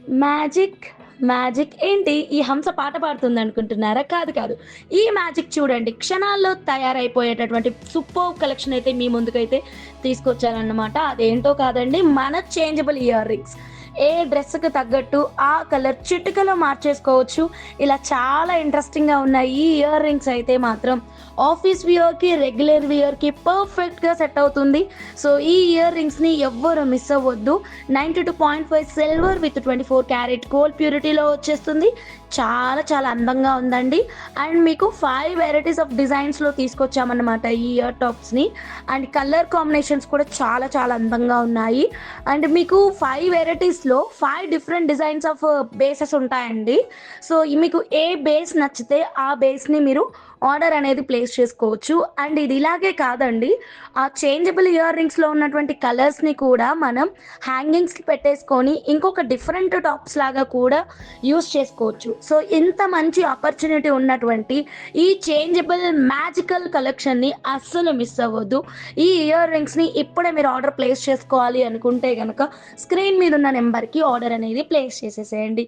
Magic, magic ఏంటి? ఈ హంస పాట పాడుతుందనుకుంటున్నారా? కాదు, కాదు. ఈ మ్యాజిక్ చూడండి క్షణాల్లో తయారైపోయేటటువంటి సూపర్బ్ కలెక్షన్ అయితే మీ ముందుకైతే తీసుకొచ్చానన్నమాట. అదేంటో కాదండి మన చేంజబుల్ ఇయర్ రింగ్స్. ఏ డ్రెస్‌కి తగ్గట్టు ఆ కలర్ చిటికలో మార్చేసుకోవచ్చు. ఇలా చాలా ఇంట్రెస్టింగ్‌గా ఉన్నాయి. ఈ ఇయర్ రింగ్స్ అయితే మాత్రం ఆఫీస్ వియర్‌కి, రెగ్యులర్ వియర్‌కి పర్ఫెక్ట్‌గా సెట్ అవుతుంది. సో, ఈ ఇయర్ రింగ్స్‌ని ఎవ్వరు మిస్ అవ్వద్దు. 92.5 సిల్వర్ విత్ 24 క్యారెట్ గోల్డ్ ప్యూరిటీలో వచ్చేస్తుంది. చాలా చాలా అందంగా ఉందండి. అండ్ మీకు 5 వెరైటీస్ ఆఫ్ డిజైన్స్‌లో తీసుకొచ్చామన్నమాట ఈ ఇయర్ టాప్స్‌ని. అండ్ కలర్ కాంబినేషన్స్ కూడా చాలా చాలా అందంగా ఉన్నాయి. అండ్ మీకు 5 వెరైటీస్‌లో 5 డిఫరెంట్ డిజైన్స్ ఆఫ్ బేసెస్ ఉంటాయండి. సో, మీకు ఏ బేస్ నచ్చితే ఆ బేస్‌ని మీరు ఆర్డర్ అనేది ప్లేస్ చేసుకోవచ్చు. అండ్ ఇది ఇలాగే కాదండి. ఆ చేంజబుల్ ఇయర్ రింగ్స్‌లో ఉన్నటువంటి కలర్స్‌ని కూడా మనం హ్యాంగింగ్స్‌కి పెట్టేసుకొని ఇంకొక డిఫరెంట్ టాప్స్ లాగా కూడా యూజ్ చేసుకోవచ్చు. సో, ఇంత మంచి ఆపర్చునిటీ ఉన్నటువంటి ఈ చేంజబుల్ మ్యాజికల్ కలెక్షన్‌ని అస్సలు మిస్ అవ్వద్దు. ఈ ఇయర్ రింగ్స్‌ని ఇప్పుడే మీరు ఆర్డర్ ప్లేస్ చేసుకోవాలి అనుకుంటే గనక స్క్రీన్ మీద ఉన్న నంబర్‌కి ఆర్డర్ అనేది ప్లేస్ చేసేసేయండి.